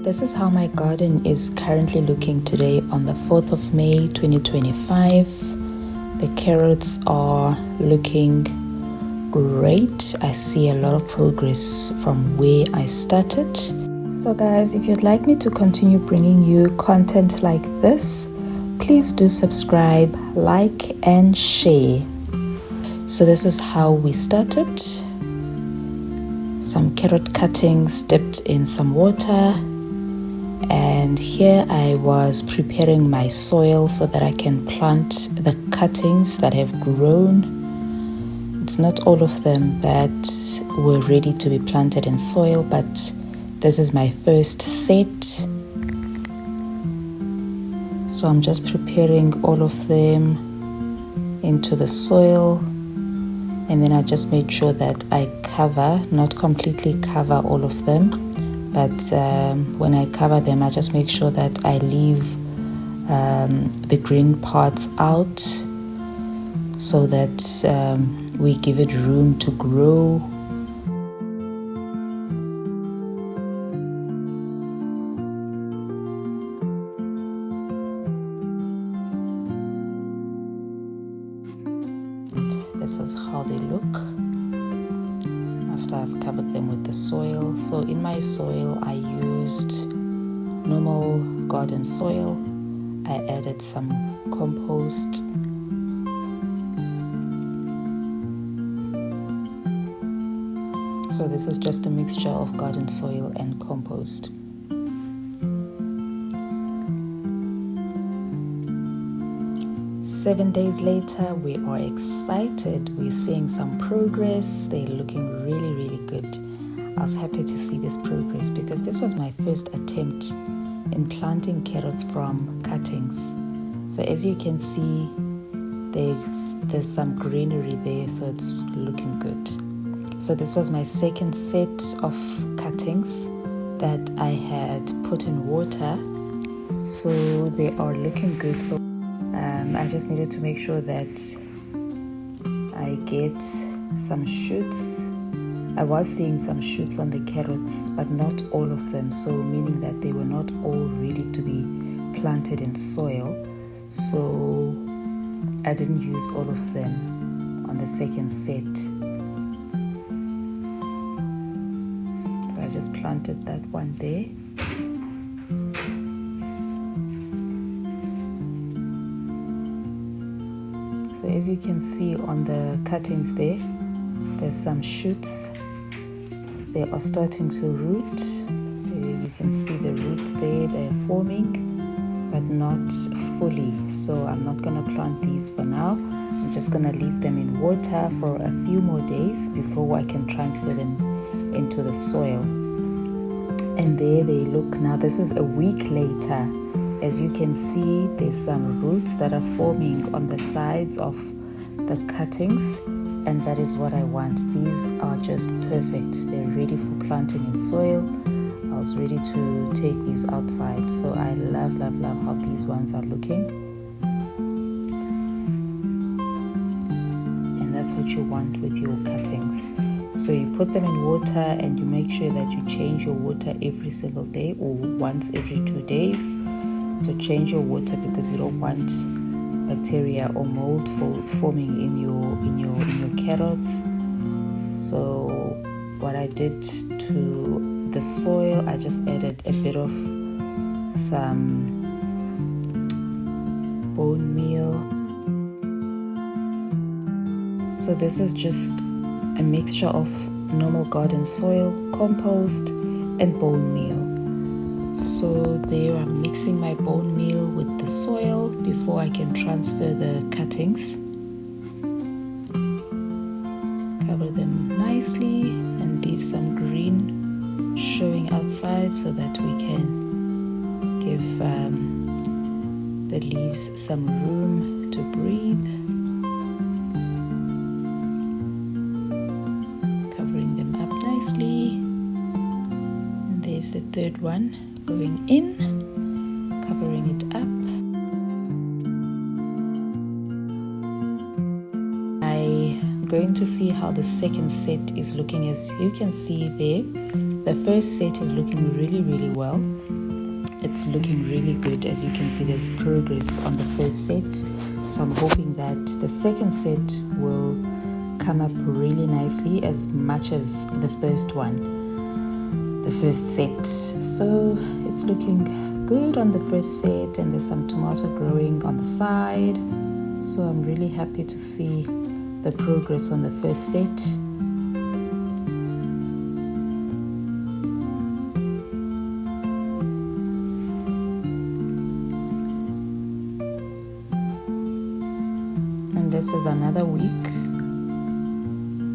This is how my garden is currently looking today on the 4th of May 2025. The carrots are looking great. I see a lot of progress from where I started. So guys, if you'd like me to continue bringing you content like this, please do subscribe, like and share. So this is how we started. Some carrot cuttings dipped in some water. And here I was preparing my soil so that I can plant the cuttings that have grown. It's not all of them that were ready to be planted in soil, but this is my first set. So I'm just preparing all of them into the soil, and then I just made sure that I cover, not completely cover all of them, but when I cover them, I just make sure that I leave the green parts out so that we give it room to grow. This is how they look after I've covered them with the soil. So in my soil I used normal garden soil. I added some compost. So this is just a mixture of garden soil and compost. Seven days later, we are excited. We're seeing some progress. They're looking really, really good. I was happy to see this progress because this was my first attempt in planting carrots from cuttings. So as you can see, there's some greenery there, so it's looking good. So this was my second set of cuttings that I had put in water. So they are looking good. So I just needed to make sure that I get some shoots. I was seeing some shoots on the carrots, but not all of them, so meaning that they were not all ready to be planted in soil. So I didn't use all of them on the second set. So I just planted that one there. So as you can see on the cuttings there's some shoots. They are starting to root. You can see the roots there, they're forming, but not fully. So I'm not going to plant these for now. I'm just going to leave them in water for a few more days before I can transfer them into the soil. And there they look now. This is a week later. As you can see, there's some roots that are forming on the sides of the cuttings, and that is what I want. These are just perfect. They're ready for planting in soil. I was ready to take these outside. So I love how these ones are looking. And that's what you want with your cuttings. So you put them in water and you make sure that you change your water every single day or once every 2 days. So change your water because you don't want bacteria or mold forming in your carrots. So what I did to the soil, I just added a bit of some bone meal. So this is just a mixture of normal garden soil, compost and bone meal. So there I'm mixing my bone meal with the soil before I can transfer the cuttings. Cover them nicely and leave some green showing outside so that we can give the leaves some room to breathe. Covering them up nicely. And there's the third one going in, covering it up. I'm going to see how the second set is looking. As you can see there, The first set is looking really well. It's looking really good. As you can see, there's progress on the first set. So I'm hoping that the second set will come up really nicely as much as the first one, the first set. So it's looking good on the first set, and there's some tomato growing on the side. So I'm really happy to see the progress on the first set. And this is another week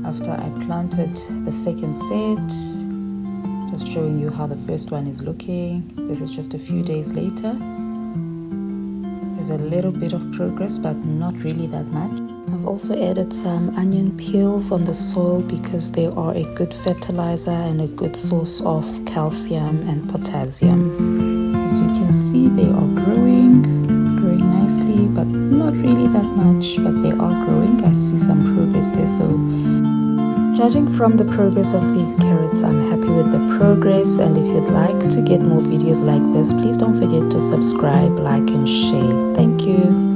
after I planted the second set. Just showing you how the first one is looking. This is just a few days later. There's a little bit of progress, but not really that much. I've also added some onion peels on the soil because they are a good fertilizer and a good source of calcium and potassium. As you can see, they are growing nicely, but not really that much, but they are growing. I see some progress there. So judging from the progress of these carrots, I'm happy with the progress. And if you'd like to get more videos like this, please don't forget to subscribe, like and share. Thank you.